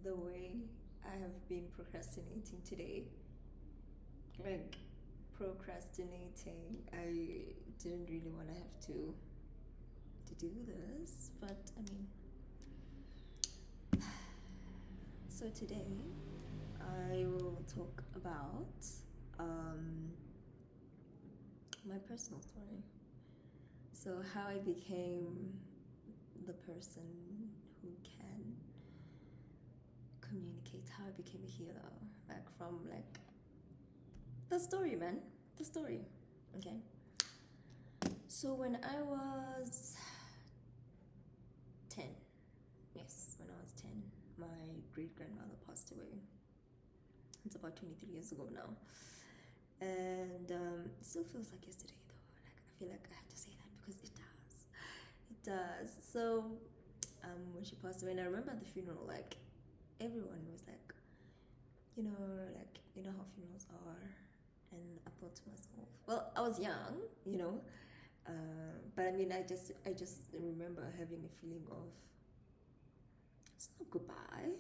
the way I have been procrastinating today. Like, procrastinating. I didn't really want to have to do this, but I mean, so today I will talk about um, my personal story. So, how I became the person who can communicate, how I became a healer, like from like the story, man, the story. Okay. So when I was 10, yes, when I was 10, my great grandmother passed away. It's about 23 years ago now. And it still feels like yesterday, though. Like, I feel like I had to say that because it does. It does. So when she passed away, and I remember at the funeral, like, everyone was like, how funerals are. And I thought to myself, well, I was young, but I mean, I just remember having a feeling of it's not goodbye.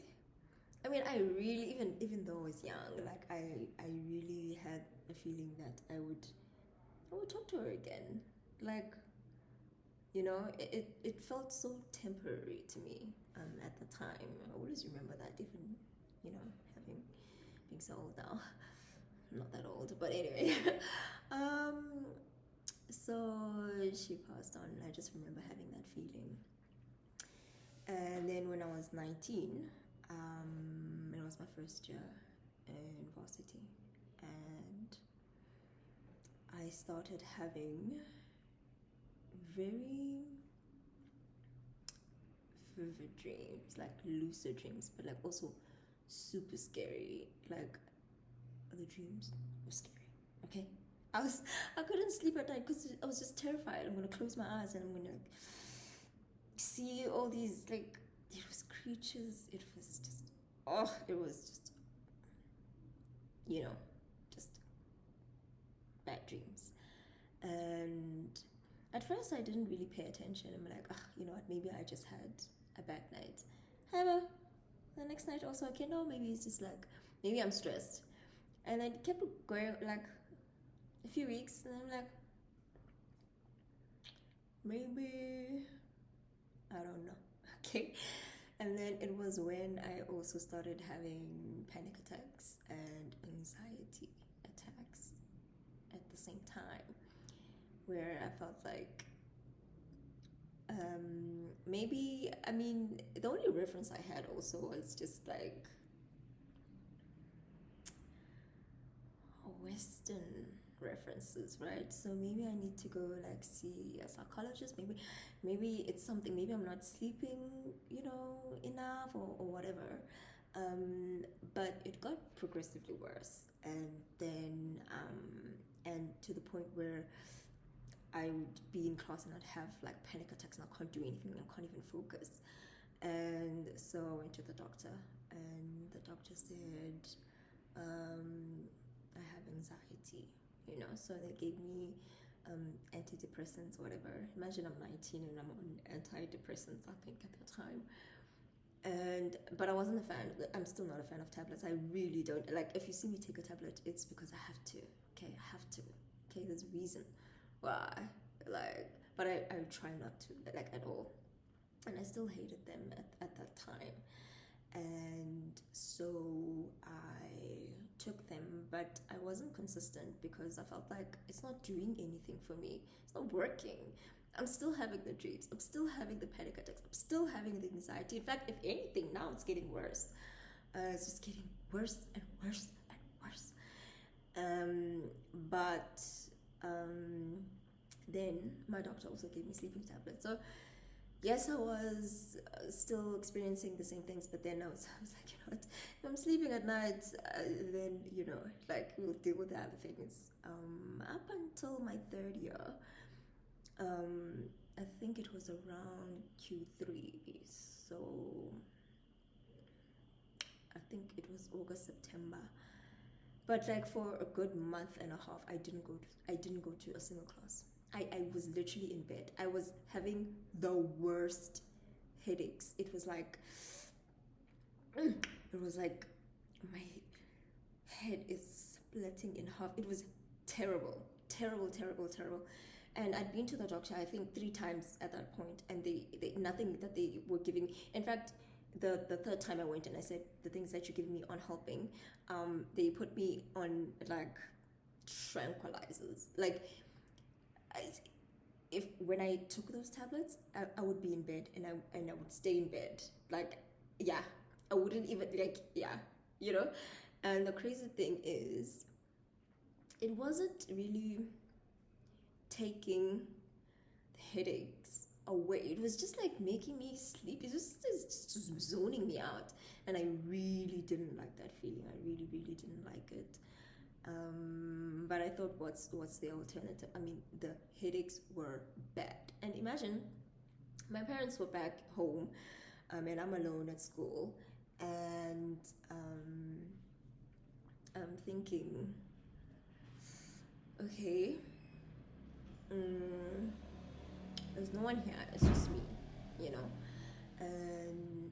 I mean, I really, even though I was young, like I really had a feeling that I would talk to her again. Like, it felt so temporary to me at the time. I always remember that, even, having being so old now. I'm not that old, but anyway. um, so she passed on. I just remember having that feeling. And then when I was 19, it was my first year in varsity, and I started having very vivid dreams, like lucid dreams, but like also super scary. Like, the dreams were scary. Okay, I couldn't sleep at night because I was just terrified. I'm gonna close my eyes and I'm gonna like see all these, like, it was creatures. It was just, it was just, you know, just bad dreams. And at first I didn't really pay attention. I'm like, you know what, maybe I just had a bad night. However, the next night also, okay, no, maybe it's just like, maybe I'm stressed. And I kept going like a few weeks, and I'm like, maybe, I don't know. Okay. And then it was when I also started having panic attacks and anxiety attacks at the same time, where I felt like maybe, I mean, the only reference I had also was just like Western references, right? So maybe I need to go like see a psychologist. Maybe it's something. Maybe I'm not sleeping, enough, or whatever. But it got progressively worse, and then and to the point where I would be in class and I'd have like panic attacks and I can't do anything. I can't even focus. And so I went to the doctor, and the doctor said, I have anxiety, so they gave me antidepressants, whatever. Imagine I'm 19 and I'm on antidepressants, I think, at the time. But I wasn't a fan. I'm still not a fan of tablets. I really don't like. If you see me take a tablet, it's because I have to. Okay, I have to. Okay, there's a reason why. Like, but I try not to, like, at all. And I still hated them at that time. And so I took them, but I wasn't consistent because I felt like it's not doing anything for me. It's not working. I'm still having the dreams. I'm still having the panic attacks. I'm still having the anxiety. In fact, if anything, now it's getting worse. It's just getting worse and worse and worse. But then my doctor also gave me sleeping tablets. So yes, I was still experiencing the same things, but then I was like, what? If I'm sleeping at night, then, like, we'll deal with the other things. Up until my third year, I think it was around Q3, so I think it was August, September. But like for a good month and a half, I didn't go to a single class. I was literally in bed. I was having the worst headaches. It was like it was like my head is splitting in half. It was terrible, terrible, terrible, terrible. And I'd been to the doctor, I think, 3 times at that point, and they nothing that they were giving. In fact, the third time I went and I said, the things that you're giving me aren't helping. They put me on like tranquilizers. Like, I, if when I took those tablets, I would be in bed, and I would stay in bed. Like, yeah, I wouldn't even like, yeah, you know. And the crazy thing is, it wasn't really taking the headaches away. It was just like making me sleep. It's just zoning me out, and I really didn't like that feeling. I really, really didn't like it. But I thought, what's the alternative? I mean, the headaches were bad, and imagine my parents were back home, and I'm alone at school, and I'm thinking, okay, mm, there's no one here. It's just me, you know. And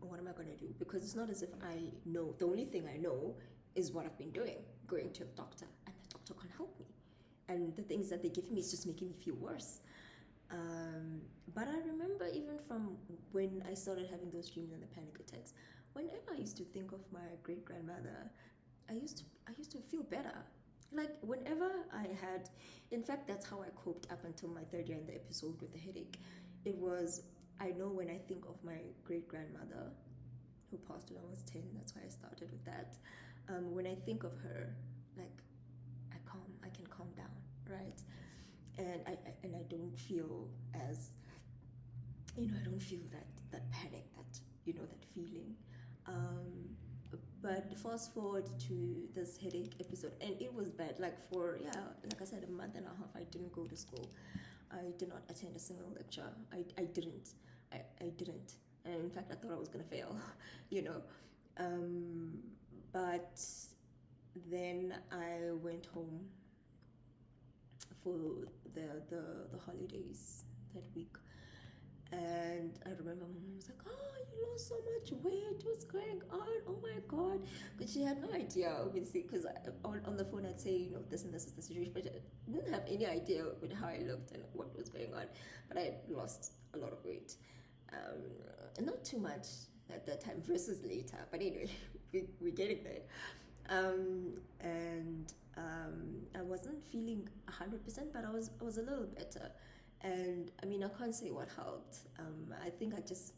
what am I gonna do? Because it's not as if I know. The only thing I know is what I've been doing, going to the doctor, and the doctor can't help me. And the things that they give me is just making me feel worse. But I remember even from when I started having those dreams and the panic attacks, whenever I used to think of my great grandmother, I used to feel better. Like whenever I had, in fact, that's how I coped up until my third year in the episode with the headache. It was, I know when I think of my great grandmother who passed when I was 10, that's why I started with that. When I think of her, like I can calm down, right? And I don't feel as, I don't feel that panic, that feeling. Um, but fast forward to this headache episode, and it was bad. Like for, yeah, like I said, a month and a half, I didn't go to school. I did not attend a single lecture. I didn't. I didn't. And in fact, I thought I was gonna fail, you know. Um, but then I went home for the holidays that week, and I remember my mom was like, "Oh, you lost so much weight. What's going on? Oh my god!" Because she had no idea, obviously. Because on the phone I'd say, this and this is the situation, but I didn't have any idea with how I looked and what was going on. But I lost a lot of weight, not too much at that time versus later. But anyway, we're getting there. And I wasn't feeling 100%, but I was a little better. And I mean, I can't say what helped. I think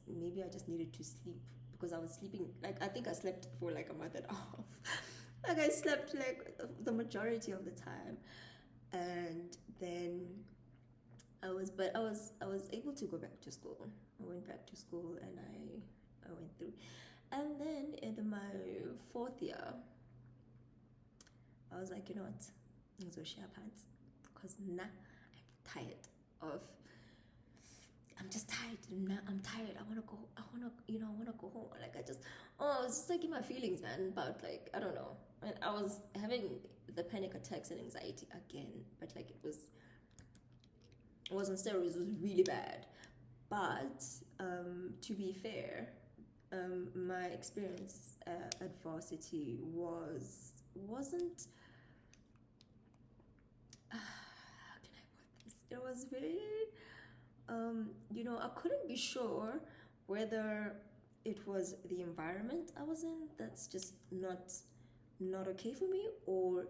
maybe I just needed to sleep, because I was sleeping, like, I think I slept for like a month and a half. Like, I slept like the majority of the time. And then I was able to go back to school. I went back to school, and I went through. And then in my fourth year, I was like, you know what? So share pants, because now I'm tired of. I'm just tired. Now I'm tired. I wanna go home. Like, I was just like in my feelings, man. About, like, I don't know. And I was having the panic attacks and anxiety again, but like it was on steroids. It was really bad. But to be fair, my experience at varsity wasn't how can I put this? It was very, I couldn't be sure whether it was the environment I was in that's just not okay for me, or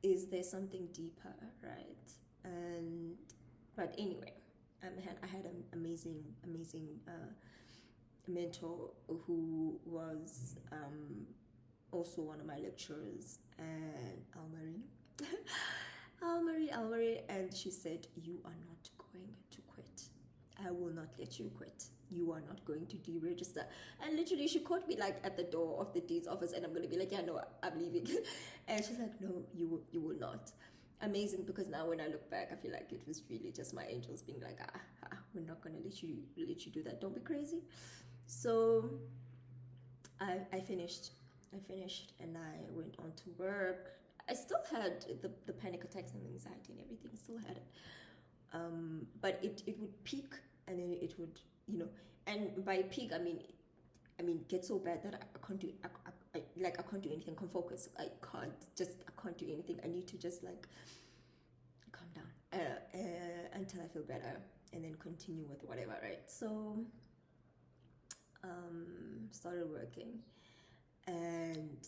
is there something deeper, right? And but anyway, I had an amazing mentor who was also one of my lecturers, and Almarie, and she said, "You are not going to quit. I will not let you quit. You are not going to deregister." And literally, she caught me like at the door of the dean's office, and I'm gonna be like, "Yeah, no, I'm leaving." And she's like, "No, you will not." Amazing, because now when I look back, I feel like it was really just my angels being like, we're not gonna let you do that. Don't be crazy. So I finished. And I went on to work. I still had the panic attacks and anxiety and everything. Still had it. But it would peak, and then it would, and by peak I mean get so bad that I can't do I can't do anything, can't focus, I can't do anything. I need to just like calm down until I feel better, and then continue with whatever, right? So started working, and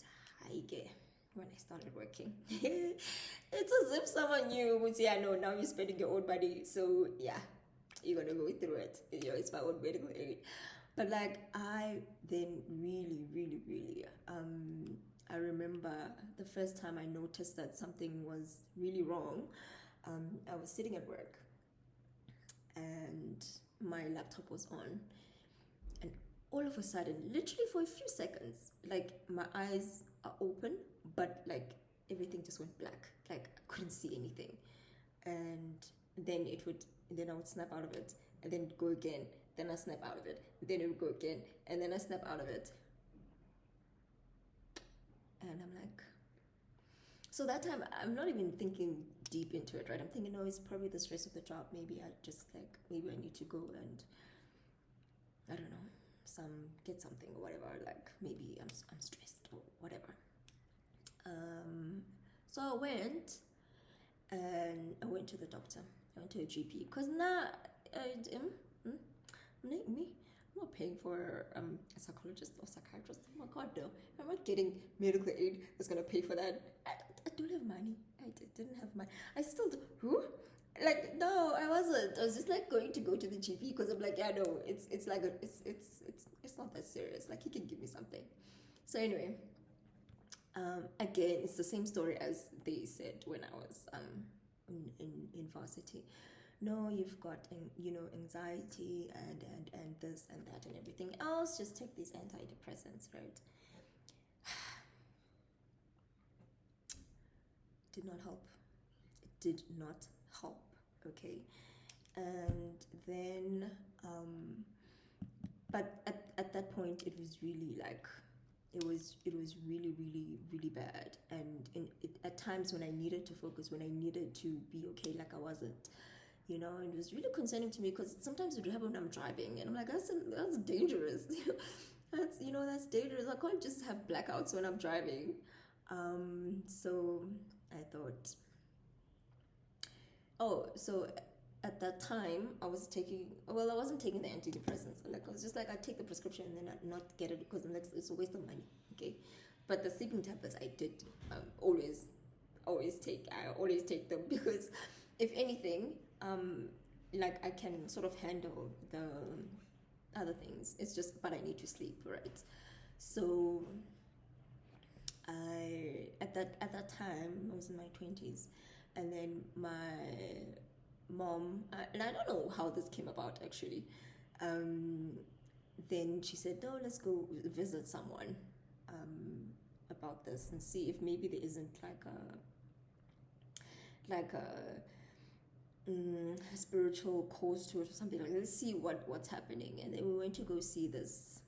when I started working, it's as if someone knew would say, I know now you're spending your own money, so yeah, you're gonna go through it. It's my own medical aid. But like I then really I remember the first time I noticed that something was really wrong. I was sitting at work and my laptop was on, and all of a sudden, literally for a few seconds, like my eyes are open, but like everything just went black. Like I couldn't see anything. And then I would snap out of it, and then go again. Then I snap out of it. Then it would go again, and then I snap out of it. And I'm like, so that time I'm not even thinking deep into it, right? I'm thinking, no, it's probably the stress of the job. Maybe maybe I need to go and, I don't know, get something or whatever. Like maybe I'm stressed or whatever. So I went to the doctor. I went to a GP because now me, I'm not paying for a psychologist or psychiatrist. Oh my god, no! I'm not getting medical aid that's gonna pay for that. I don't have money. I didn't have money. I still do. Who? Like no, I wasn't. I was just like going to go to the GP because I'm like, yeah, no, it's like it's not that serious. Like he can give me something. So anyway, again, it's the same story as they said when I was in varsity. No, you've got anxiety and this and that and everything else. Just take these antidepressants, right? Did not help. It did not help. Okay, and then but at that point it was really like it was really bad, and at times when I needed to focus, when I needed to be okay, like I wasn't, it was really concerning to me because sometimes it would happen when I'm driving, and I'm like, that's dangerous. That's dangerous. I can't just have blackouts when I'm driving. So I thought, so at that time I wasn't taking the antidepressants. Like I was just like, I take the prescription and then I not get it because it's a waste of money. Okay, but the sleeping tablets I did always take. I always take them because if anything, like I can sort of handle the other things. It's just, but I need to sleep, right? So at that time I was in my 20s, and then my mom, and I don't know how this came about actually. Then she said, no, let's go visit someone about this and see if maybe there isn't like a spiritual cause to it or something. Like, let's see what's happening. And then we went to go see this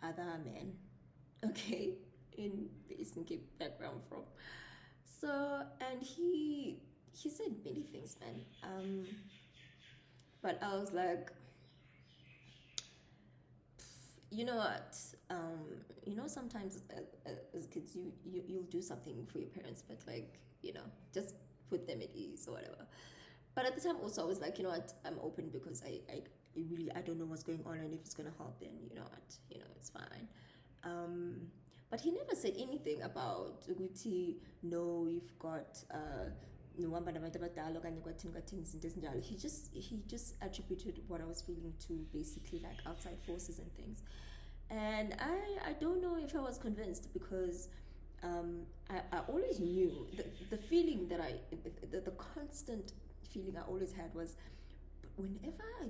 other man, okay, in the Eastern Cape background from. So, and he said many things, man. But I was like, you know what? Sometimes as kids, you'll do something for your parents, but like, just put them at ease or whatever. But at the time, also, I was like, you know what? I'm open because I don't know what's going on, and if it's gonna help, then you know what? It's fine. But he never said anything about ukuthi, no, you've got nohamba nabantu abadala okanye kwathini izinto ezinjalo. He just attributed what I was feeling to basically like outside forces and things. And I don't know if I was convinced because I always knew the feeling that the constant feeling I always had was, whenever I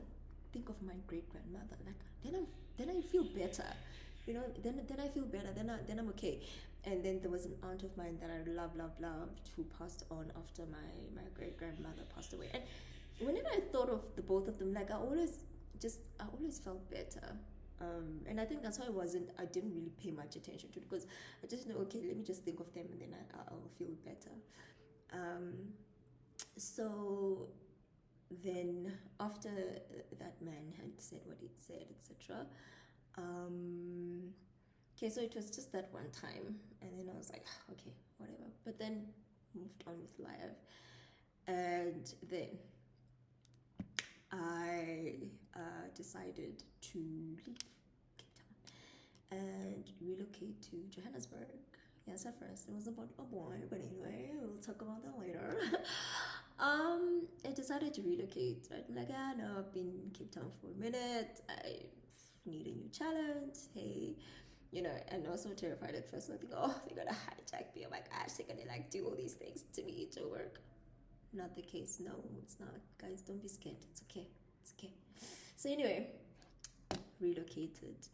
think of my great grandmother, like then I feel better, then I feel better, then I'm okay. And then there was an aunt of mine that I loved who passed on after my great grandmother passed away. And whenever I thought of the both of them, like I always felt better. And I think that's why I didn't really pay much attention to it, because I just know, okay, let me just think of them and then I'll feel better. So then after that man had said what he'd said, etc., Okay, so it was just that one time, and then I was like, okay, whatever. But then moved on with life, and then I decided to leave Cape Town and relocate to Johannesburg. Yes, at first it was about a boy, but anyway, we'll talk about that later. I decided to relocate. Right? I'm like, no, I've been in Cape Town for a minute. I need a new challenge. Hey, and also terrified at first. I think, oh, they're gonna hijack me. Oh my gosh, they're gonna like do all these things to me to work. Not the case. No, it's not. Guys, don't be scared. It's okay. It's okay. So anyway, relocated,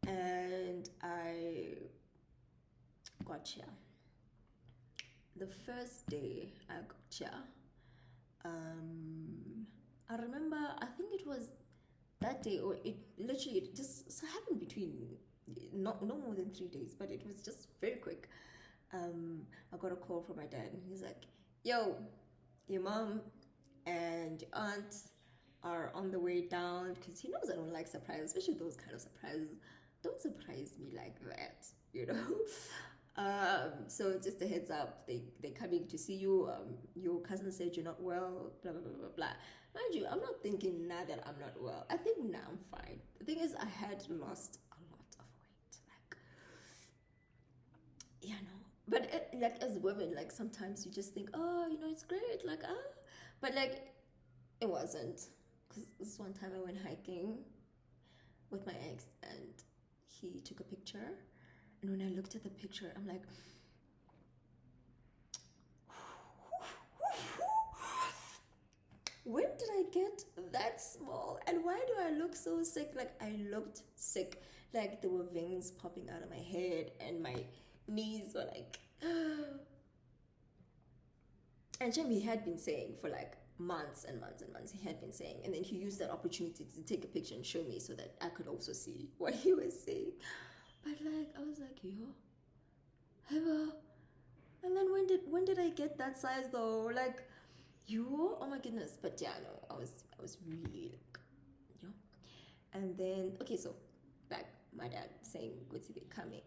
and I got here. The first day I got here, I remember. I think it was that day, or it literally just so happened between no more than 3 days, but it was just very quick. I got a call from my dad, and he's like, "Yo, your mom and your aunt are on the way down," because he knows I don't like surprises, especially those kind of surprises. Don't surprise me like that, you know. So just a heads up, they're coming to see you. Your cousin said you're not well, blah blah blah blah blah. Mind you, I'm not thinking now that I'm not well. I think now I'm fine. The thing is, I had lost a lot of weight, like, But like as women, like sometimes you just think, oh, it's great, like but like it wasn't. Because this one time I went hiking with my ex, and he took a picture, and when I looked at the picture, I'm like, when did I get that small? And why do I look so sick? Like, I looked sick. Like, there were veins popping out of my head, and my knees were like... And Jim, he had been saying for like months and months and months, he had been saying, and then he used that opportunity to take a picture and show me so that I could also see what he was saying. But like, I was like, yo, ever. And then when did I get that size though? Like, oh my goodness. But yeah, no, I was really like, And then, okay, so back, my dad saying, good to be coming.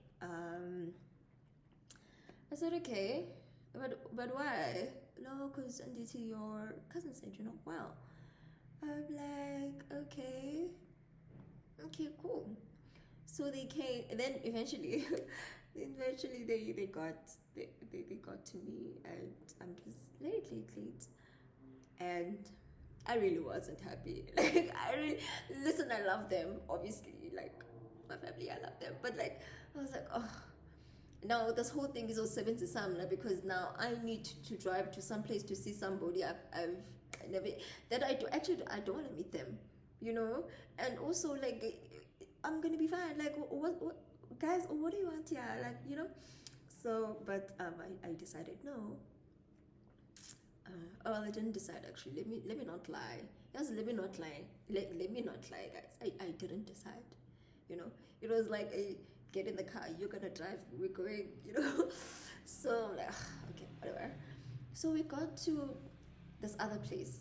I said, okay, but why? No, because NDT, your cousin said you're not well. I'm like, okay, cool. So they came, and then eventually, they got to me, and I'm just late, and I really wasn't happy. Like, listen, I love them, obviously, like my family, I love them, but like I was like, oh. Now this whole thing is all 70 something, because now I need to drive to some place to see somebody I've never, that I don't want to meet them, and also like I'm gonna be fine. Like, what guys? What do you want here? Like, So, but I decided no. Well, I didn't decide actually. Let me not lie. Yes, let me not lie. Let me not lie, guys. I didn't decide. It was like get in the car, you're gonna drive, we're going, So I'm like, okay, whatever. So we got to this other place,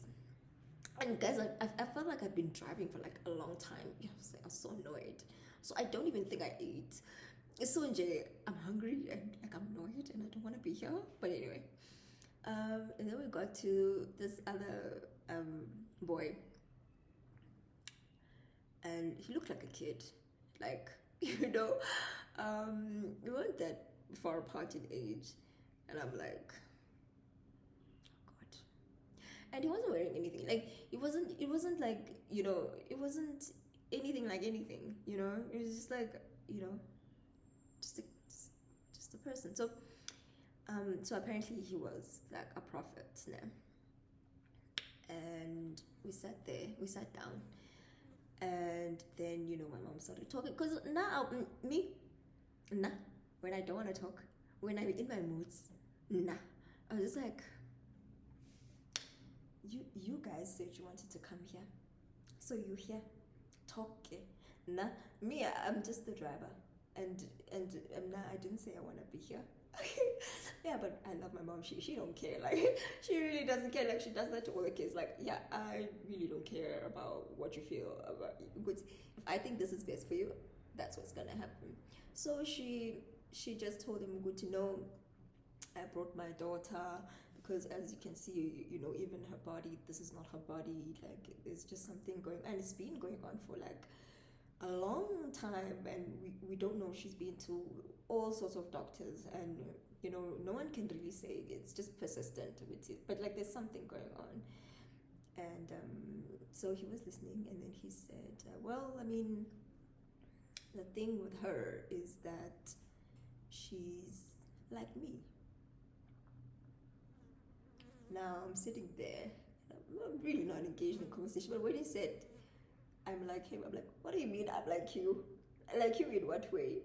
and guys, I felt like I've been driving for like a long time. I was so annoyed. So I don't even think I ate. So in J, I'm hungry and like I'm annoyed and I don't want to be here. But anyway, and then we got to this other boy, and he looked like a kid, like we weren't that far apart in age, and I'm like, oh God. And he wasn't wearing anything. Like, it wasn't like, it wasn't anything like anything, it was just like, just a person. So apparently he was like a prophet now. And we sat down, and then my mom started talking, because now when I don't want to talk, when I'm in my moods, I was just like, you guys said you wanted to come here, so you here talking. Me, I'm just the driver, and I didn't say I want to be here. Yeah, but I love my mom. She don't care. Like, she really doesn't care. Like, she does that to all the kids. Like, yeah, I really don't care about what you feel about it. If I think this is best for you, that's what's gonna happen. So she just told him, good to know, I brought my daughter because as you can see, even her body, this is not her body. Like there's just something going, and it's been going on for like a long time, and we don't know. She's been to all sorts of doctors, and no one can really say. It's just persistent with it, but like there's something going on. And so he was listening, and then he said, well, I mean, the thing with her is that she's like me. Now I'm sitting there, I'm really not engaged in the conversation, but when he said I'm like him, I'm like, what do you mean I'm like you? Like you in what way?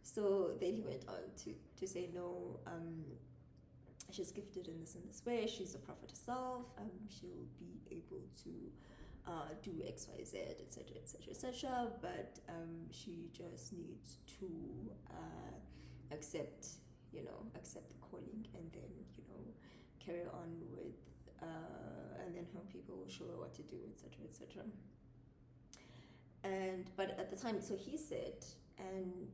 So then he went on to say, no, she's gifted in this way, she's a prophet herself, she'll be able to do X, Y, Z, etc., etc., etc., but she just needs to accept accept the calling, and then carry on with and then her people will show her what to do, etc., etc. And but at the time, so he said, and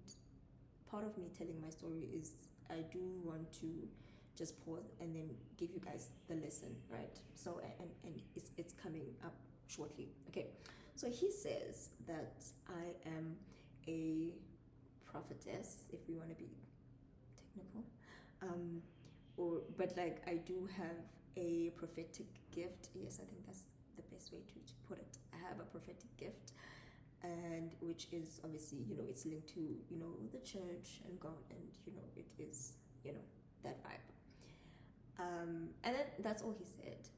part of me telling my story is I do want to just pause and then give you guys the lesson, right? So and it's coming up shortly. Okay, so he says that I am a prophetess, if we want to be technical, but like I do have a prophetic gift. Yes, I think that's the best way to put it. I have a prophetic gift, and which is obviously it's linked to the church and God, and it is that vibe. And then that's all he said.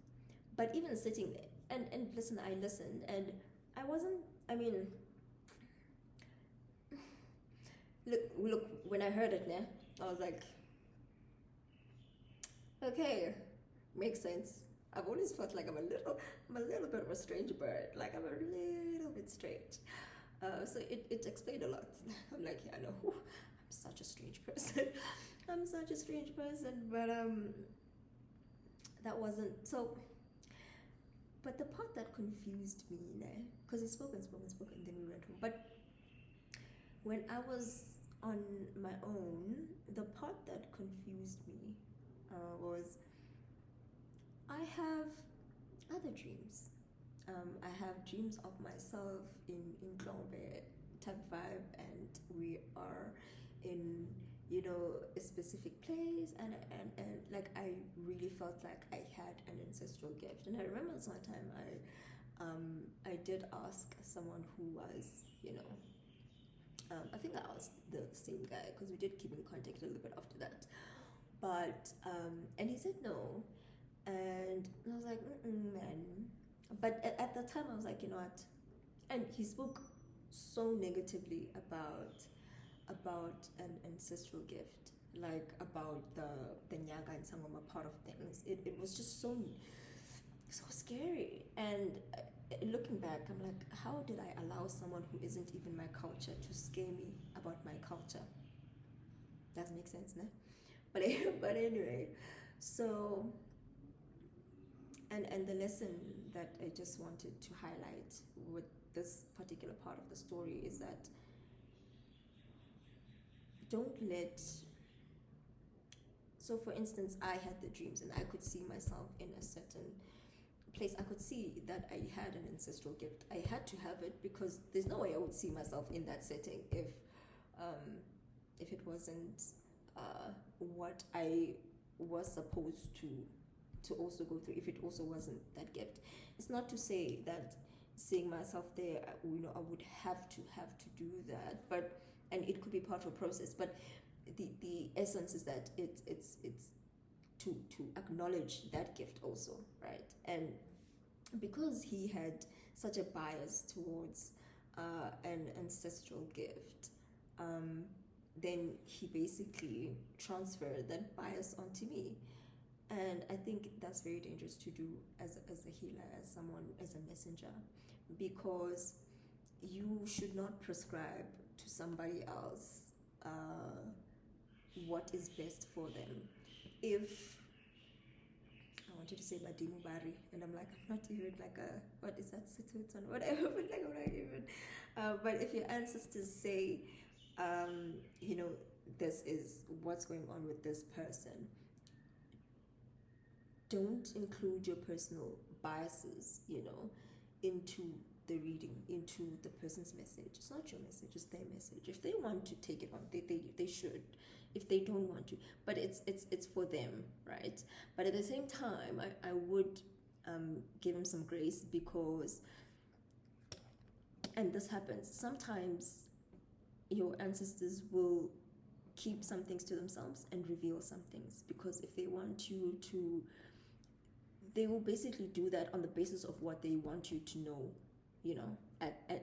But even sitting there, and listen, I listened, and I wasn't. I mean, look. When I heard it, I was like, okay, makes sense. I've always felt like I'm a little bit of a strange bird. Like I'm a little bit strange. So it explained a lot. I'm like, yeah, no, I'm such a strange person. I'm such a strange person. But that wasn't so. But the part that confused me, because he spoke, and then we went home. But when I was on my own, the part that confused me was I have other dreams. I have dreams of myself in Glombe type vibe, and we are in a specific place, and like I really felt like I had an ancestral gift. And I remember one time I did ask someone who was I think I asked the same guy, because we did keep in contact a little bit after that, but and he said no, and I was like, man. But at the time I was like, what, and he spoke so negatively about an ancestral gift, like about the Nyaga and Sangoma part of things. It was just so scary. And looking back, I'm like, how did I allow someone who isn't even my culture to scare me about my culture? Doesn't make sense, no? But anyway, so and the lesson that I just wanted to highlight with this particular part of the story is that don't let. So for instance, I had the dreams, and I could see myself in a certain place. I could see that I had an ancestral gift. I had to have it, because there's no way I would see myself in that setting if it wasn't what I was supposed to also go through, if it also wasn't that gift. It's not to say that seeing myself there, I would have to do that, but and it could be part of a process, but the essence is that it's to acknowledge that gift also, right? And because he had such a bias towards an ancestral gift, then he basically transferred that bias onto me. And I think that's very dangerous to do as a healer, as someone, as a messenger, because you should not prescribe to somebody else what is best for them. If I want wanted to say Badimo Bari, and I'm like, I'm not even like a, what is that, Situt or whatever, but like I'm not even. But if your ancestors say, you know, this is what's going on with this person, don't include your personal biases, you know, into the reading, into the person's message. It's not your message, it's their message. If they want to take it on, they should. If they don't want to, but it's for them, right? But at the same time, I would give them some grace, because, and this happens sometimes, your ancestors will keep some things to themselves and reveal some things, because if they want you to, they will basically do that on the basis of what they want you to know, you know,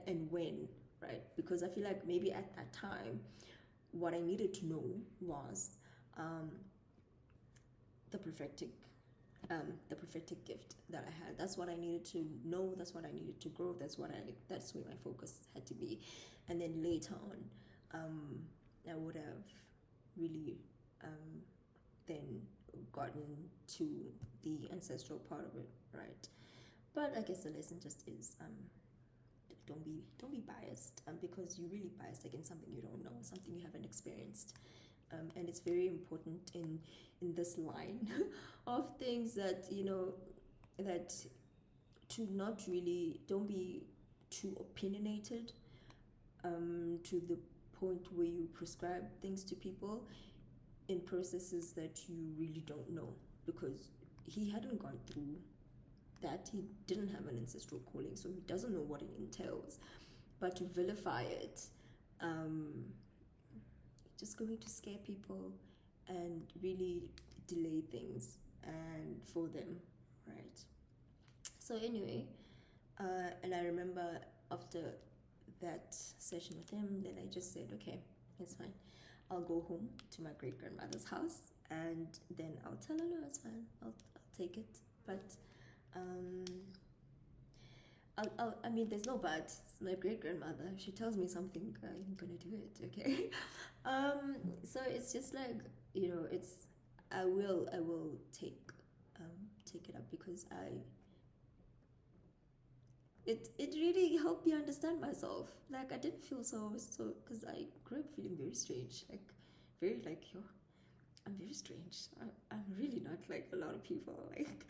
and when, right? Because I feel like maybe at that time, what I needed to know was the prophetic gift that I had. That's what I needed to know. That's what I needed to grow. That's where my focus had to be. And then later on, I would have really then gotten to the ancestral part of it, right? But I guess the lesson just is don't be biased, because you're really biased against something you don't know, something you haven't experienced, and it's very important in this line of things that, you know, that to not really, don't be too opinionated, to the point where you prescribe things to people in processes that you really don't know, because he hadn't gone through that. He didn't have an ancestral calling, so he doesn't know what it entails. But to vilify it, just going to scare people and really delay things and for them, right? So anyway, and I remember after that session with him, then I just said, okay, it's fine. I'll go home to my great grandmother's house, and then I'll tell her, no, it's fine. I'll take it. But I mean, there's no but. It's my great grandmother. If she tells me something, I'm gonna do it. Okay. So it's just like, you know, it's, I will take it up, because it really helped me understand myself. Like, I didn't feel so, because I grew up feeling very strange, like very like, yo, I'm very strange. I'm really not like a lot of people, like,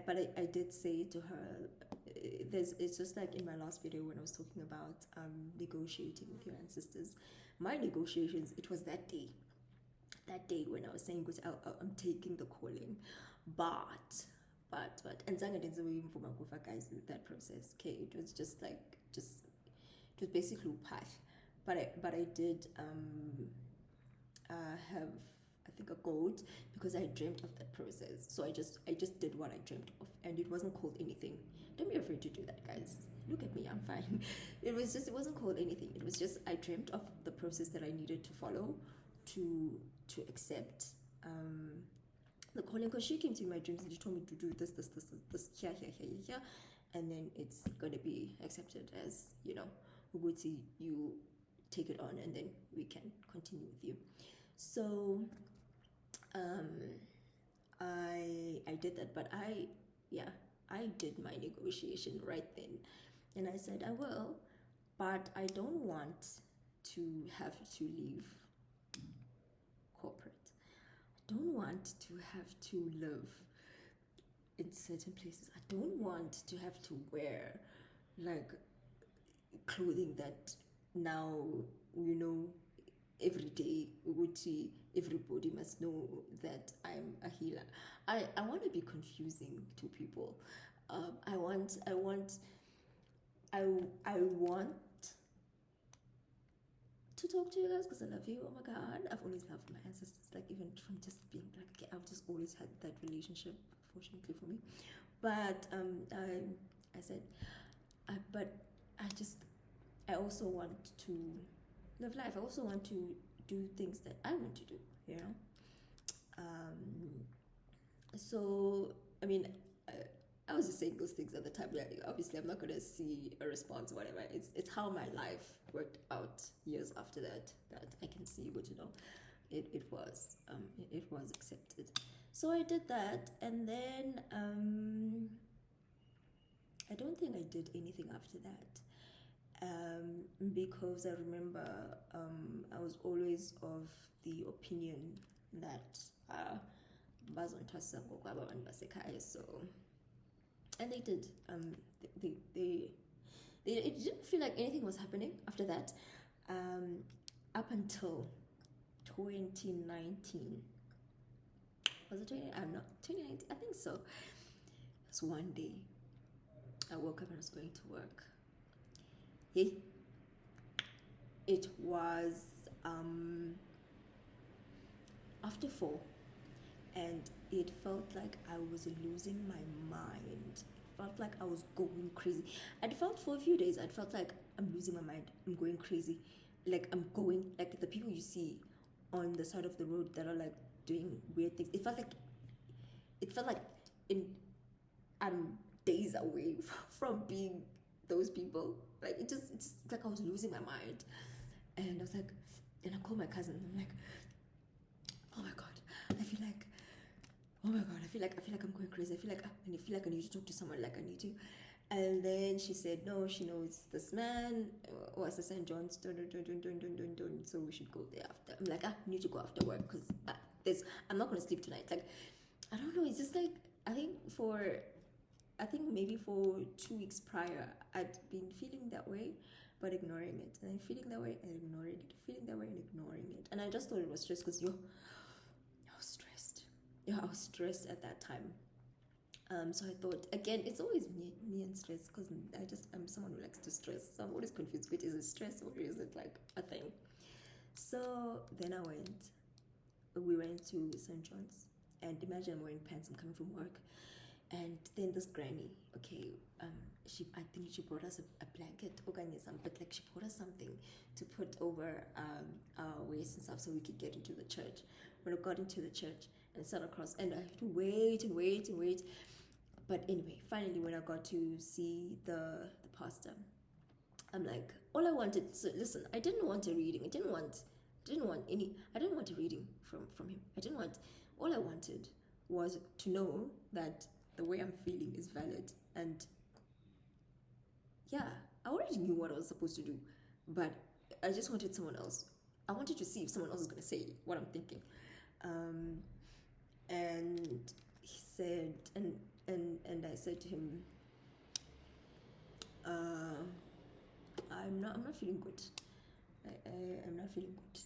but I did say to her, it's just like in my last video when I was talking about negotiating with your ancestors. My negotiations, it was that day when I was saying, "Good, I'm taking the calling," but and Zanga didn't even for my guys with that process. Okay, it was just like it was basically a path, but I did have, I think, a gold, because I dreamt of that process. So I just did what I dreamt of, and it wasn't called anything. Don't be afraid to do that, guys. Look at me, I'm fine. It wasn't called anything. It was just, I dreamt of the process that I needed to follow to accept the calling, because she came to my dreams and she told me to do this, here, and then it's gonna be accepted as, you know, Uguti, you take it on, and then we can continue with you. So I did that, but I did my negotiation right then, and I said I will, but I don't want to have to leave corporate. I don't want to have to live in certain places. I don't want to have to wear like clothing that now, you know, every day everybody must know that I'm a healer. I want to be confusing to people. I want to talk to you guys because I love you. Oh my god, I've always loved my ancestors, like even from just being like, okay, I've just always had that relationship, fortunately for me. But I said, I also want to live life. I also want to do things that I want to do, you know. So I mean, I was just saying those things at the time. Like, obviously, I'm not gonna see a response, or whatever. It's how my life worked out years after that I can see. But you know, it was accepted. So I did that, and then I don't think I did anything after that. Because I remember I was always of the opinion that bazontwasa ngokwabo abantu basekhaya. So, and they did. They it didn't feel like anything was happening after that, up until 2019. Was it 20? I'm not 2019. I think so. So one day, I woke up and I was going to work. Hey, it was after 4, and it felt like I was losing my mind. It felt like I was going crazy. I felt for a few days, I felt like I'm losing my mind. I'm going crazy. Like I'm going, like the people you see on the side of the road that are like doing weird things. It felt like I'm days away from being those people. Like it's like I was losing my mind. And I was like, and I called my cousin. I'm like, oh my god, I feel like, oh my god, I feel like I'm going crazy. I feel like I need to talk to someone. Like I need to. And then she said, no, she knows this man was the St. John's. So we should go there after. I'm like, I need to go after work because I'm not gonna sleep tonight. Like, I don't know. It's just like I think maybe for 2 weeks prior, I'd been feeling that way, but ignoring it, and then feeling that way and ignoring it, feeling that way and ignoring it, and I just thought it was stress because I was stressed. Yeah, I was stressed at that time. So I thought again, it's always me and stress because I'm someone who likes to stress. So I'm always confused. Wait, is it stress or is it like a thing? So then we went to St. John's, and imagine I'm wearing pants. I'm coming from work, and then this granny, okay, I think she brought us a blanket organism, but like she brought us something to put over our waist and stuff so we could get into the church. When I got into the church and sat across, and I had to wait and wait and wait. But anyway, finally, when I got to see the pastor, I'm like, all I wanted. So listen, I didn't want a reading. I didn't want a reading from him. I didn't want. All I wanted was to know that the way I'm feeling is valid. And yeah, I already knew what I was supposed to do, but I just wanted someone else. I wanted to see if someone else is going to say what I'm thinking. And he said, and I said to him, I'm not feeling good. I'm not feeling good.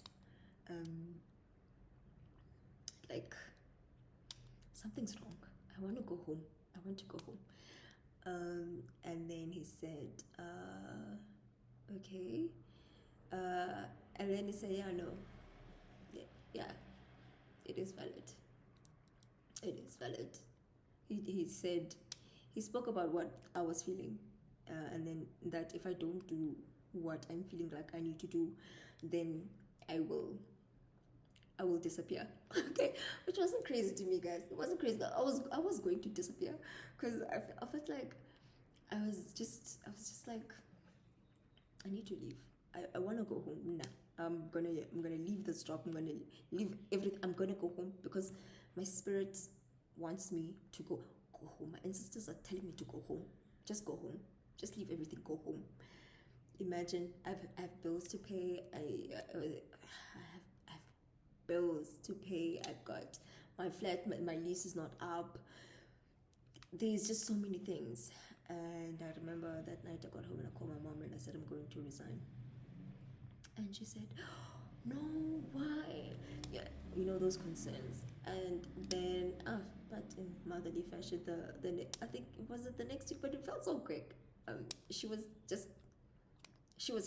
Like something's wrong. I want to go home. I want to go home. And then he said, okay. And then he said, yeah, no. Yeah, it is valid. It is valid. He said, he spoke about what I was feeling, and then that if I don't do what I'm feeling like I need to do, then I will disappear. Okay, which wasn't crazy to me, guys. It wasn't crazy. I was going to disappear because I felt like I was just like, I need to leave. I want to go home. Nah, I'm gonna leave this job. I'm gonna leave everything. I'm gonna go home because my spirit wants me to go home. My ancestors are telling me to go home. Just go home. Just leave everything. Go home. Imagine I have bills to pay. I have bills to pay. I've got my flat. My lease is not up. There's just so many things. And I remember that night I got home and I called my mom and I said I'm going to resign. And she said, no, why? Yeah, you know, those concerns. And then, but in motherly fashion, I think it was the next week, but it felt so quick. She was here, she was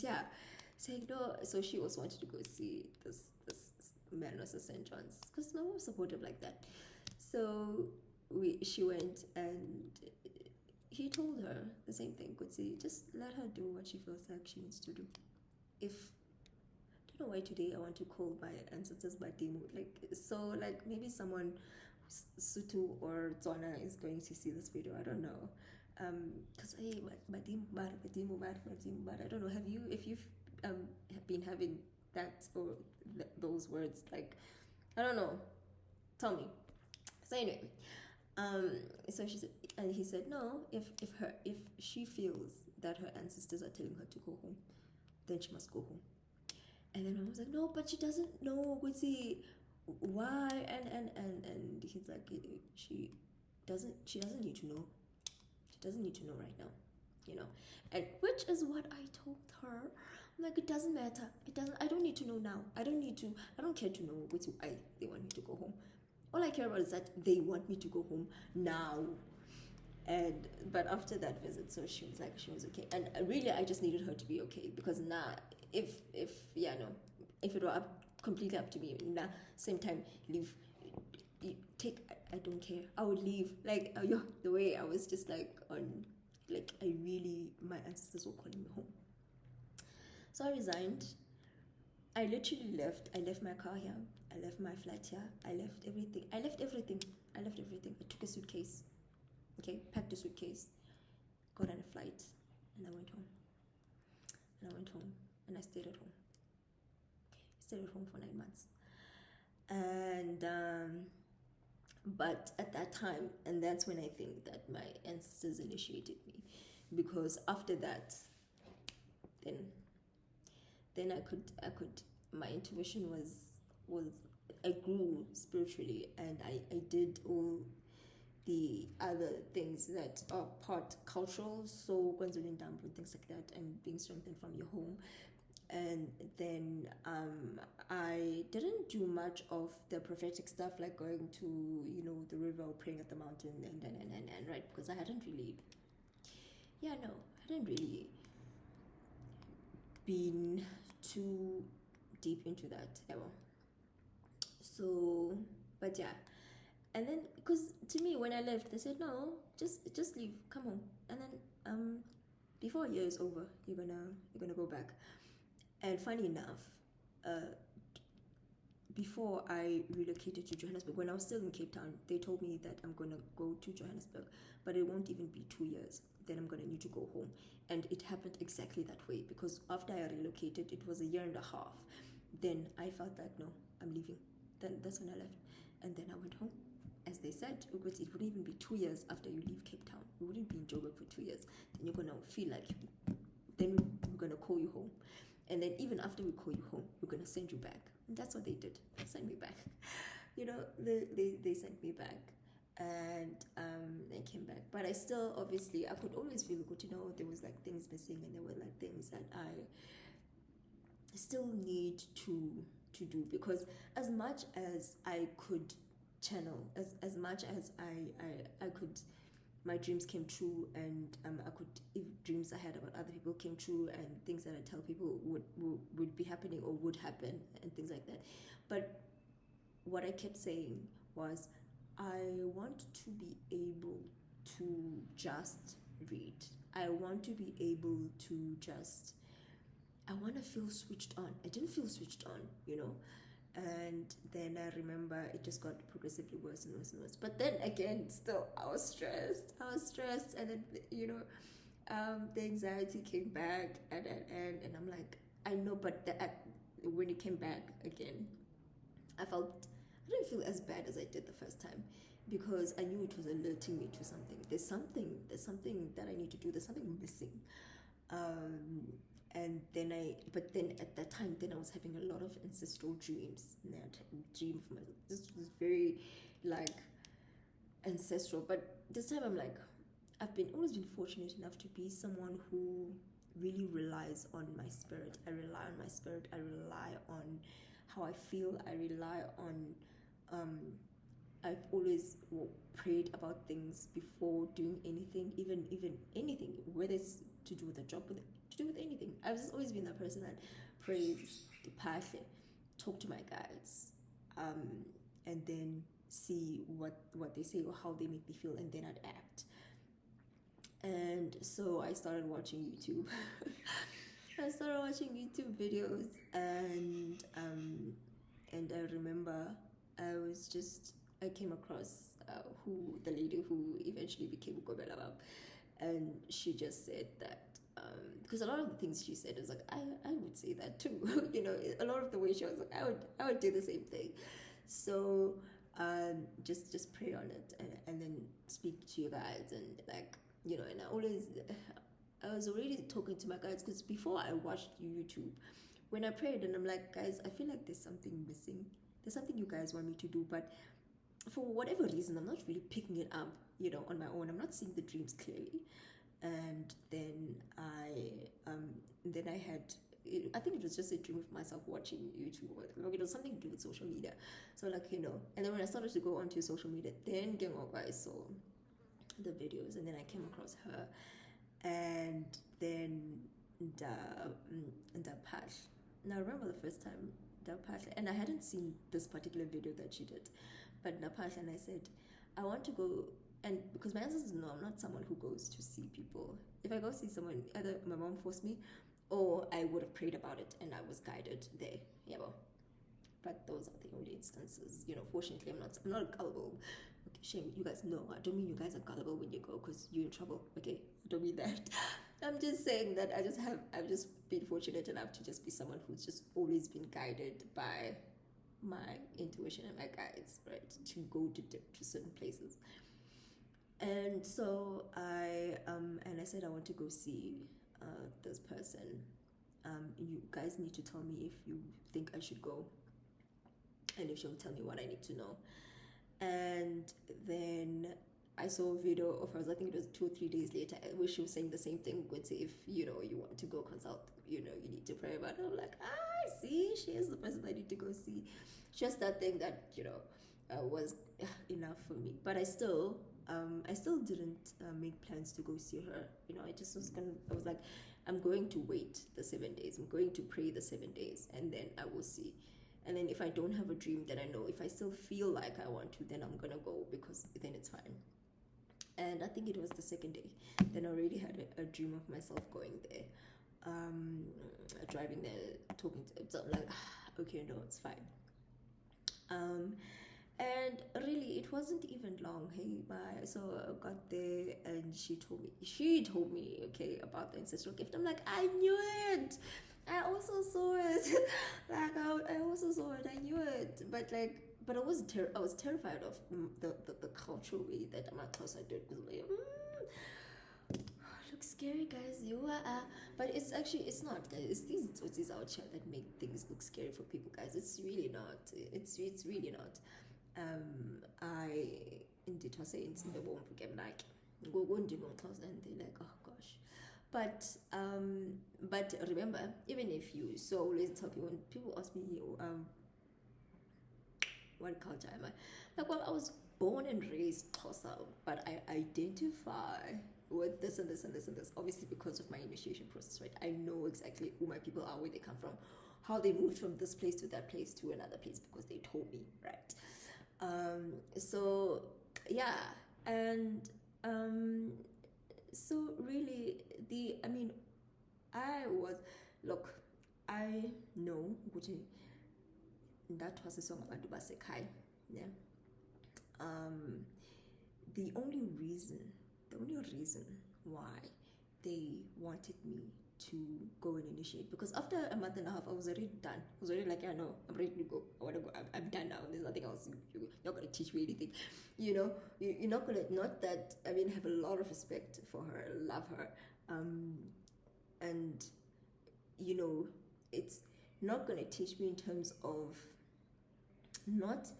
here saying no. So she also wanted to go see this man was at St. John's because my mom was supportive like that. So she went and he told her the same thing. Could see, just let her do what she feels like she needs to do. If I don't know why today I want to call my ancestors Badimu, like maybe someone Sutu or Tswana is going to see this video. I don't know, because Badimu, I don't know. If you've been having that or those words, like I don't know. Tell me. So anyway, um, so she said, and he said, no, if she feels that her ancestors are telling her to go home, then she must go home. And then I was like, no, but she doesn't know. See, why? And he's like, she doesn't need to know. She doesn't need to know right now, you know. And which is what I told her. I'm like, it doesn't matter. It doesn't. I don't need to know now. I don't need to. I don't care to know why they want me to go home. All I care about is that they want me to go home now. And but after that visit, so she was like, she was okay. And really, I just needed her to be okay, because if yeah, no, if it were completely up to me, same time, leave, take, I don't care, I would leave. Like, the way I was just like on, like, my ancestors were calling me home. So I resigned. I literally left. I left my car here. I left my flat here. I left everything. I took a suitcase. Okay, packed a suitcase, got on a flight, and I went home. And I stayed at home. I stayed at home for 9 months. And but at that time, and that's when I think that my ancestors initiated me, because after that, then I could my intuition was I grew spiritually, and I did all the other things that are part cultural, so Kwanzulu Ndambu and things like that, and being strengthened from your home. And then I didn't do much of the prophetic stuff, like going to, the river or praying at the mountain, and right, because I hadn't really been too deep into that ever. So, but yeah. And then, because to me, when I left, they said, no, just leave, come home, and then before a year is over, you're gonna go back. And funny enough, before I relocated to Johannesburg, when I was still in Cape Town, they told me that I'm gonna go to Johannesburg, but it won't even be 2 years. Then I'm gonna need to go home, and it happened exactly that way, because after I relocated, it was a year and a half. Then I felt like, no, I'm leaving. Then that's when I left, and then I went home. As they said, it wouldn't even be 2 years after you leave Cape Town. You wouldn't be in Joburg for 2 years. Then you're going to feel like, then we're going to call you home. And then even after we call you home, we're going to send you back. And that's what they did. They sent me back. They sent me back. And I came back. But I still, obviously, I could always feel good to know there was like things missing, and there were like things that I still need to do, because as much as I could channel, as much as I could, my dreams came true, and I could, if dreams I had about other people came true, and things that I tell people would be happening or would happen, and things like that. But what I kept saying was, I want to be able to just read. I want to be able to just, I want to feel switched on. I didn't feel switched on, And then I remember it just got progressively worse and worse and worse. But then again, still, I was stressed. And then, the anxiety came back, and I'm like, I know, but when it came back again, I didn't feel as bad as I did the first time, because I knew it was alerting me to something. There's something that I need to do. There's something missing. But then at that time, then I was having a lot of ancestral dreams. And I dream of this was very like ancestral. But this time I'm like, I've always been fortunate enough to be someone who really relies on my spirit. I rely on my spirit. I rely on how I feel. I rely on, I've always prayed about things before doing anything, even anything, whether it's to do with a job, to do with anything. I've just always been that person that prays, talk to my guides, and then see what they say or how they make me feel, and then I'd act. And so I started watching YouTube. I started watching YouTube videos, and I remember I came across the lady who eventually became Gobelabab, and she just said that, because a lot of the things she said was like, I would say that too. A lot of the way she was like, I would do the same thing. So just pray on it, and then speak to you guys, and like, you know. And I was already talking to my guys, because before I watched YouTube, when I prayed, and I'm like, guys, I feel like there's something missing. There's something you guys want me to do, but for whatever reason, I'm not really picking it up, you know, on my own. I'm not seeing the dreams clearly. And then I had, I think it was just a dream of myself watching YouTube, or like, it was something to do with social media. So like, you know, and then when I started to go onto social media, then I saw the videos, and then I came across her, and then the Pash. Now I remember the first time the Pash, and I hadn't seen this particular video that she did, but Napash, and I said, I want to go. And because my answer is no, I'm not someone who goes to see people. If I go see someone, either my mom forced me, or I would have prayed about it and I was guided there. Yeah, well, but those are the only instances. You know, fortunately, I'm not gullible. Okay, shame, you guys know. I don't mean you guys are gullible when you go, because you're in trouble. Okay, I don't mean that. I'm just saying that I've just been fortunate enough to just be someone who's just always been guided by my intuition and my guides, right, to go to certain places. And so I said, I want to go see this person. You guys need to tell me if you think I should go, and if she'll tell me what I need to know. And then I saw a video of hers, I think it was 2 or 3 days later, where she was saying the same thing, would say, if, you know, you want to go consult, you know, you need to pray about it. I'm like, see, she is the person I need to go see. Just that thing that, you know, was enough for me. But I still didn't make plans to go see her. You know, I was like, I'm going to wait the 7 days. I'm going to pray the 7 days, and then I will see. And then if I don't have a dream, then I know. If I still feel like I want to, then I'm gonna go, because then it's fine. And I think it was the second day. Then I already had a dream of myself going there, driving there, talking to. So I'm like, okay, no, it's fine. And really, it wasn't even long. Hey, so I got there, and she told me, okay, about the ancestral gift. I'm like, I knew it. I also saw it. Like, I also saw it. I knew it. But like, I was terrified of the cultural way that my closer did. Like, looks scary, guys. You are, but it's not, guys. It's these tsotis out here that make things look scary for people, guys. It's really not. It's really not. I indeed was saying in the womb again, like go and do and they're like, oh gosh. But remember, even if you so always tell people, when people ask me what culture am I? Like, well, I was born and raised Xhosa, but I identify with this and this and this and this, obviously because of my initiation process, right? I know exactly who my people are, where they come from, how they moved from this place to that place to another place, because they told me, right? So yeah, and so really I know ukuthi that was a song about basekhaya, yeah. The only reason why they wanted me to go and initiate, because after a month and a half I was already done. I was already like, yeah, no, I'm ready to go. I want to go. I'm done now. There's nothing else. You're not going to teach me anything. You know, you're not going to, not that, I mean, have a lot of respect for her, love her. And, you know, it's not going to teach me in terms of not,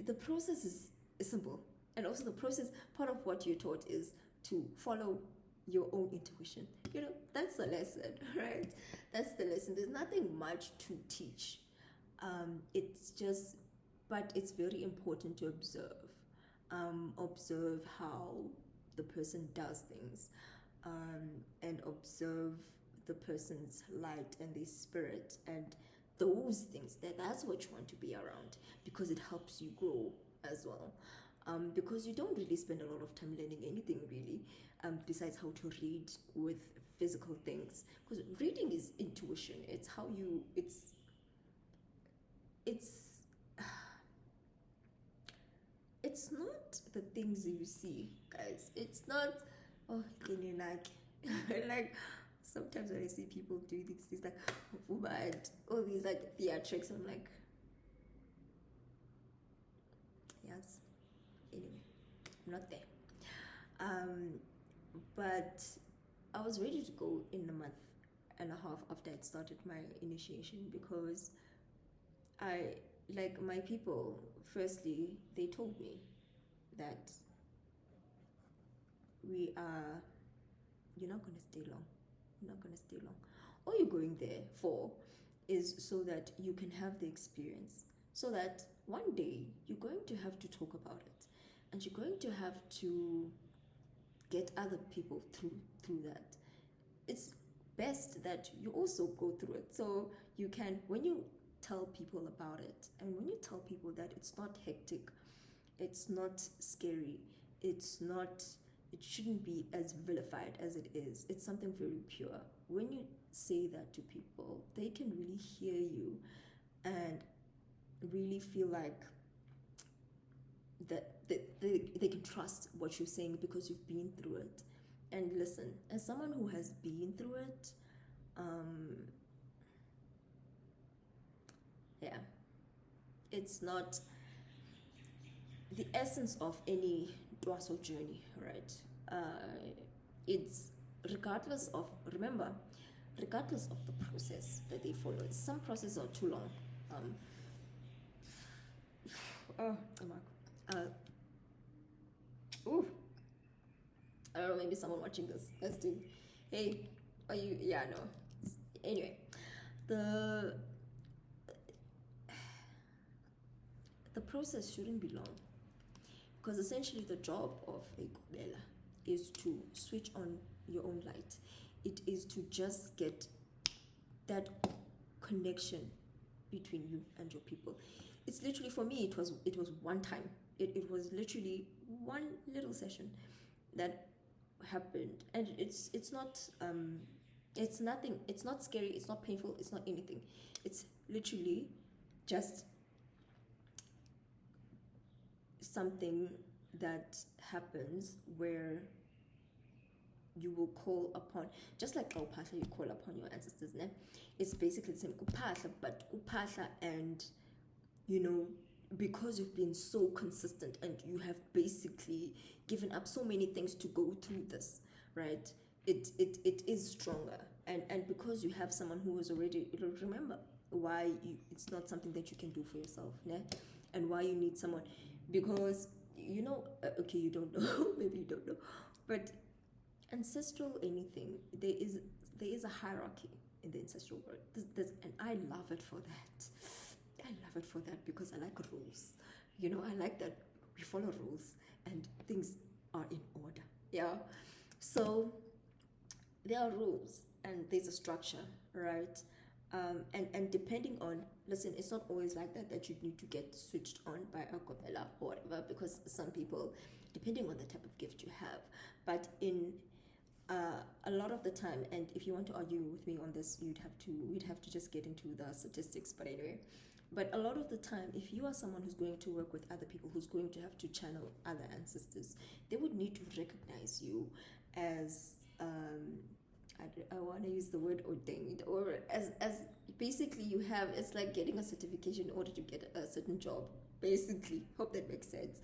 the process is simple. And also the process, part of what you're taught is to follow your own intuition. You know, that's the lesson, right? That's the lesson. There's nothing much to teach. It's just, but it's very important to observe. Observe how the person does things, and observe the person's light and their spirit, and those things. That's what you want to be around, because it helps you grow as well. Because you don't really spend a lot of time learning anything really, besides how to read with physical things. Because reading is intuition. It's how you, it's not the things you see, guys. It's not, oh, can you like, like, sometimes when I see people do these things like, oh, but all these like theatrics, I'm like, years. Anyway, I'm not there. Um, but I was ready to go in a month and a half after I'd started my initiation, because I, like my people, firstly, they told me that you're not going to stay long. You're not going to stay long. All you're going there for is so that you can have the experience, so that one day you're going to have to talk about it, and you're going to have to get other people through that. It's best that you also go through it, so you can, when you tell people about it, and when you tell people that it's not hectic, it's not scary, it's not, it shouldn't be as vilified as it is, it's something very pure. When you say that to people, they can really hear you and really feel like that they can trust what you're saying because you've been through it. And listen, as someone who has been through it, yeah, it's not the essence of any Dwaso journey, right? It's regardless of, remember, regardless of the process that they follow. Some processes are too long. Oh, ooh, I don't know, maybe someone watching this. Let's do. Hey, are you? Yeah, no. Anyway, the process shouldn't be long, because essentially the job of a Gobela is to switch on your own light. It is to just get that connection between you and your people. It's literally, for me, it was one time. It was literally one little session that happened, and it's not it's nothing, it's not scary, it's not painful, it's not anything. It's literally just something that happens where you will call upon, just like Kupasha, you call upon your ancestors, ne? It's basically the same Kupasha, but Kupasha, and you know, because you've been so consistent and you have basically given up so many things to go through this, right? It is stronger, and because you have someone who is already, remember why it's not something that you can do for yourself, ne? And why you need someone, because you know, okay, you don't know, maybe you don't know, but ancestral anything, there is a hierarchy in the ancestral world. And I love it for that. I love it for that because I like rules. You know, I like that we follow rules and things are in order. Yeah. So there are rules and there's a structure, right? And depending on, listen, it's not always like that you need to get switched on by a Kopela or whatever, because some people, depending on the type of gift you have, but in a lot of the time, and if you want to argue with me on this, we'd have to just get into the statistics, but anyway. But a lot of the time, if you are someone who's going to work with other people, who's going to have to channel other ancestors, they would need to recognize you as I want to use the word ordained, or as basically you have, it's like getting a certification in order to get a certain job, basically. Hope that makes sense.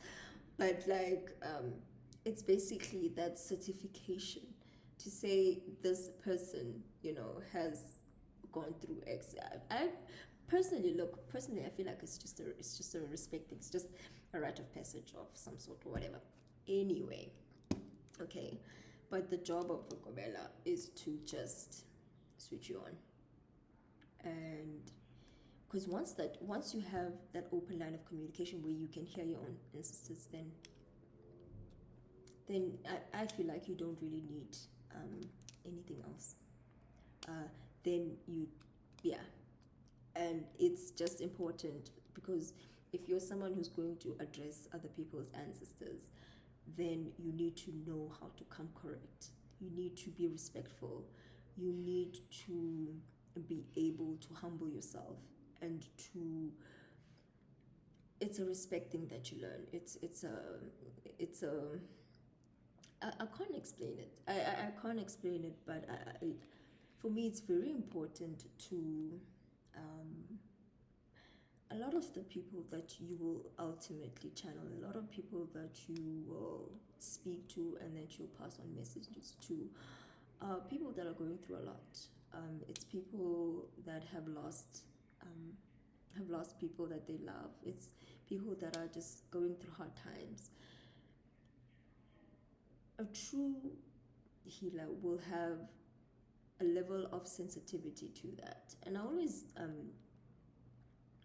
But like it's basically that certification to say this person, you know, has gone through X. I personally I feel like it's just a respect thing. It's just a rite of passage of some sort or whatever. Anyway, okay. But the job of Gobela is to just switch you on. And because once you have that open line of communication where you can hear your own ancestors, then I feel like you don't really need anything else. Then you, yeah. And it's just important, because if you're someone who's going to address other people's ancestors, then you need to know how to come correct. You need to be respectful. You need to be able to humble yourself, and to, it's a respect thing that you learn. I can't explain it. I can't explain it, but for me, it's very important to a lot of the people that you will ultimately channel, a lot of people that you will speak to and that you'll pass on messages to, are people that are going through a lot. It's people that have lost people that they love. It's people that are just going through hard times. A true healer will have a level of sensitivity to that, and I always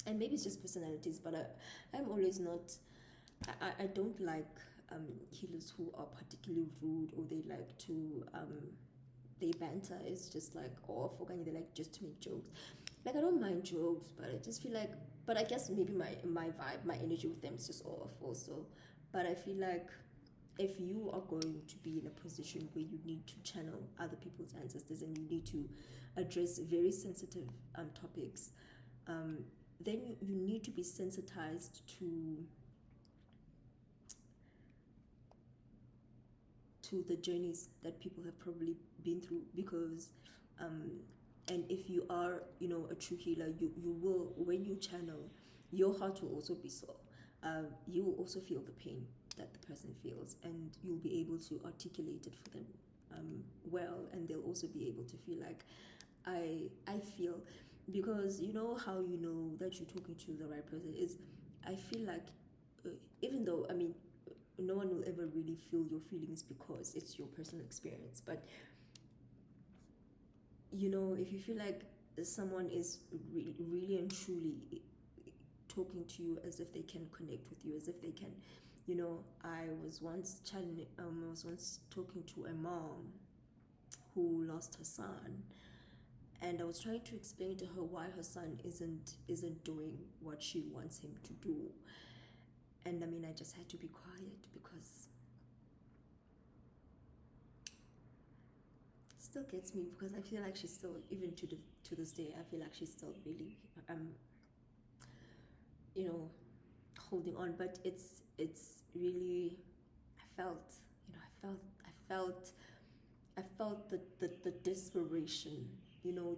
and maybe it's just personalities, but I'm always not. I don't like healers who are particularly rude, or they like to they banter. It's just like off, or they like just to make jokes. Like I don't mind jokes, but I just feel like, but I guess maybe my vibe, my energy with them is just off also. But I feel like if you are going to be in a position where you need to channel other people's ancestors and you need to address very sensitive topics, then you need to be sensitized to the journeys that people have probably been through, because and if you are, a true healer, you will, when you channel, your heart will also be sore. You will also feel the pain that the person feels, and you'll be able to articulate it for them well, and they'll also be able to feel like I feel, because you know how you know that you're talking to the right person is, I feel like even though, I mean, no one will ever really feel your feelings because it's your personal experience, but if you feel like someone is really and truly talking to you as if they can connect with you, as if they can, I was once talking to a mom who lost her son, and I was trying to explain to her why her son isn't doing what she wants him to do. And I mean, I just had to be quiet, because it still gets me, because I feel like she's still, even to this day, I feel like she's still really holding on. But it's really, I felt I felt the desperation, to know,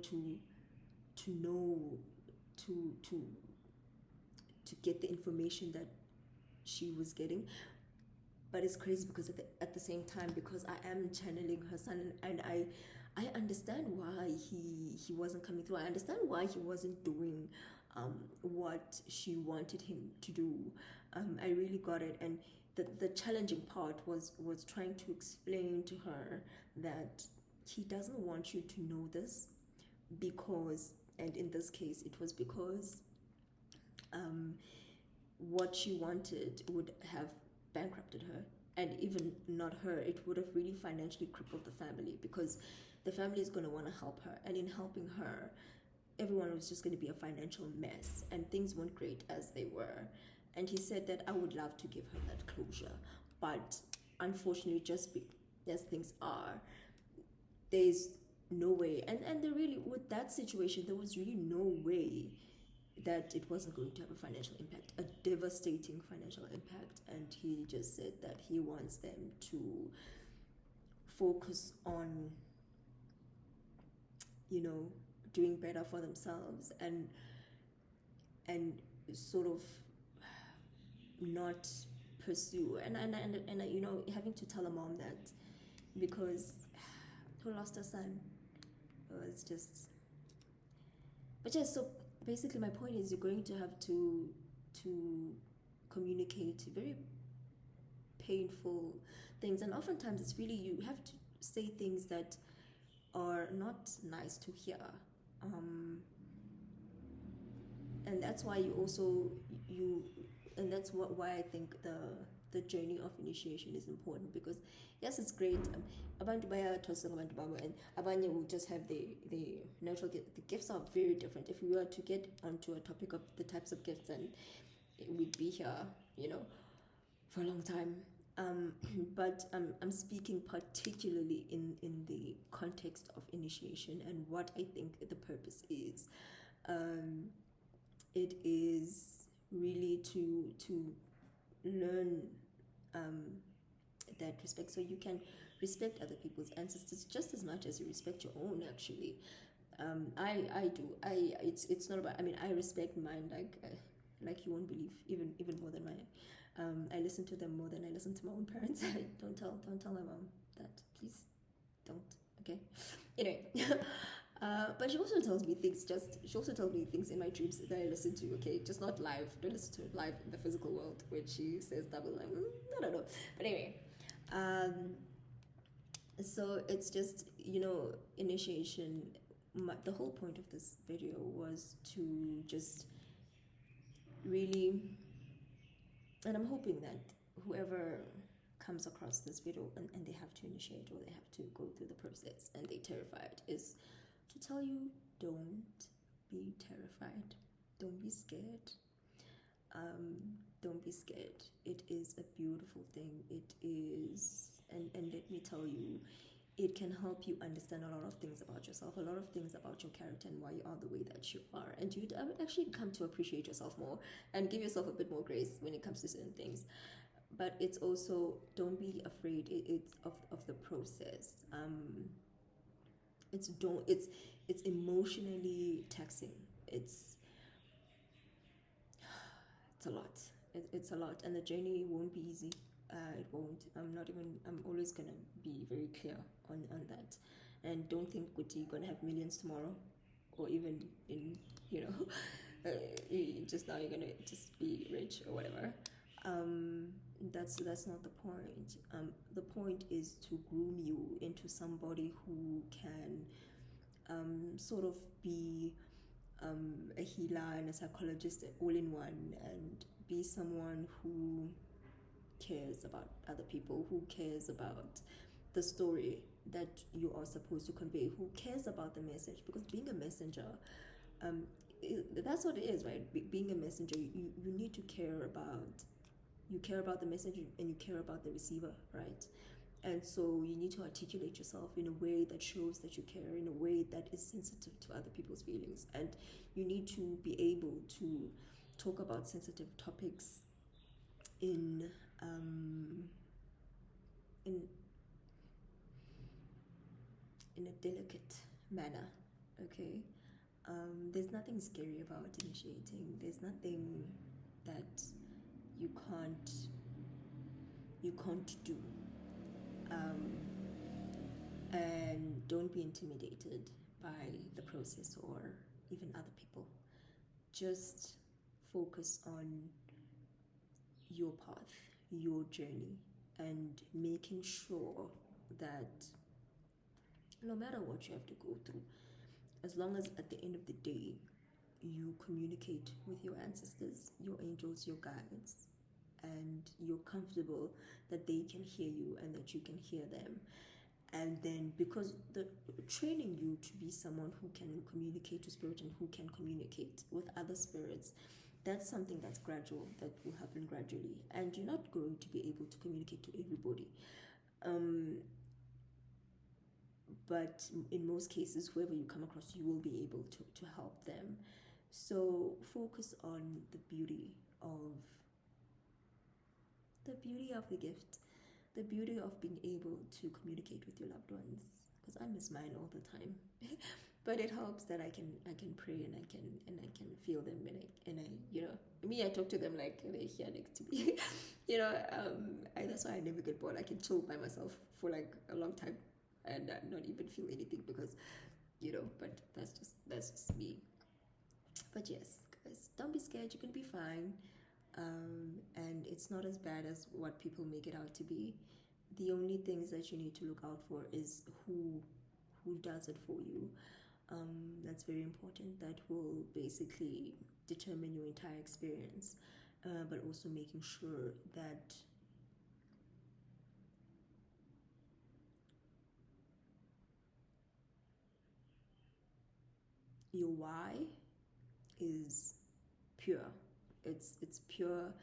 to get the information that she was getting. But it's crazy, because at the same time, because I am channeling her son, and I understand why he wasn't coming through. I understand why he wasn't doing what she wanted him to do. I really got it. And the challenging part was trying to explain to her that he doesn't want you to know this, because, and in this case it was because what she wanted would have bankrupted her, and even not her, it would have really financially crippled the family, because the family is going to want to help her, and in helping her, everyone was just going to be a financial mess, and things weren't great as they were. And he said that I would love to give her that closure, but unfortunately, as things are, there's no way. And there really, with that situation, there was really no way that it wasn't going to have a financial impact, a devastating financial impact. And he just said that he wants them to focus on, doing better for themselves, and sort of not pursue, and having to tell a mom that, because who lost her son, it was just. But yeah, so basically my point is, you're going to have to communicate very painful things, and oftentimes it's really, you have to say things that are not nice to hear, and that's why and that's why I think the journey of initiation is important, because yes, it's great. Abantu bayathosa abantu babo, and abanye will just have the natural gift. The gifts are very different. If we were to get onto a topic of the types of gifts, and we'd be here, for a long time. But I'm speaking particularly in the context of initiation, and what I think the purpose is. It is really to learn that respect, so you can respect other people's ancestors just as much as you respect your own. Actually, I do. It's not about. I mean, I respect mine. Like like you won't believe, even more than my I listen to them more than I listen to my own parents. Don't tell my mom that, please don't. Okay. Anyway, but she also tells me things. She also tells me things in my dreams that I listen to. Okay, just not live. Don't listen to it live in the physical world, which she says that. Like, I don't know. But anyway, so it's just, initiation. The whole point of this video was to just really, and I'm hoping that whoever comes across this video and they have to initiate or they have to go through the process and they're terrified, is to tell you, don't be terrified, don't be scared. Don't be scared. It is a beautiful thing. It is, and let me tell you, it can help you understand a lot of things about yourself, a lot of things about your character and why you are the way that you are. And you'd actually come to appreciate yourself more and give yourself a bit more grace when it comes to certain things. But it's also, don't be afraid. It's of the process. It's emotionally taxing. It's a lot. It's a lot, and the journey won't be easy. It won't. I'm always gonna be very clear on that, and don't think you're gonna have millions tomorrow, or even in just now you're gonna just be rich or whatever. That's not the point. The point is to groom you into somebody who can sort of be a healer and a psychologist all in one, and be someone who cares about other people, who cares about the story that you are supposed to convey, who cares about the message. Because being a messenger, that's what it is, right? Being a messenger, you need to care about the message, and you care about the receiver, right? And so you need to articulate yourself in a way that shows that you care, in a way that is sensitive to other people's feelings. And you need to be able to talk about sensitive topics in in in a delicate manner. Okay. There's nothing scary about initiating. There's nothing that you can't do. And don't be intimidated by the process or even other people. Just focus on your path, your journey, and making sure that no matter what you have to go through, as long as at the end of the day you communicate with your ancestors, your angels, your guides, and you're comfortable that they can hear you and that you can hear them. And then, because the training you to be someone who can communicate to spirit and who can communicate with other spirits, that's something that's gradual, that will happen gradually, and you're not going to be able to communicate to everybody. But in most cases, whoever you come across, you will be able to help them. So focus on the beauty of the gift, the beauty of being able to communicate with your loved ones. Because I miss mine all the time. But it helps that I can pray, and I can feel them, and I talk to them like they're here next to me. That's why I never get bored. I can chill by myself for like a long time and not even feel anything, because but that's just me. But yes, guys, don't be scared. You can be fine. And it's not as bad as what people make it out to be. The only things that you need to look out for is who does it for you. That's very important. That will basically determine your entire experience, but also making sure that your why is pure. It's pure,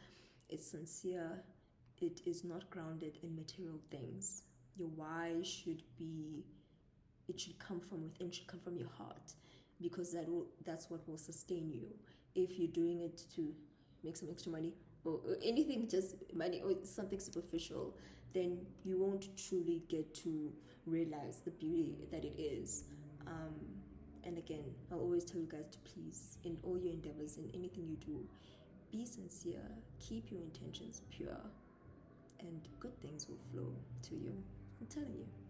it's sincere, it is not grounded in material things. Your why should come from within, should come from your heart, because that's what will sustain you. If you're doing it to make some extra money, or anything, just money or something superficial, then you won't truly get to realize the beauty that it is. And again, I'll always tell you guys to please, in all your endeavors, in anything you do, be sincere, keep your intentions pure, and good things will flow to you. I'm telling you.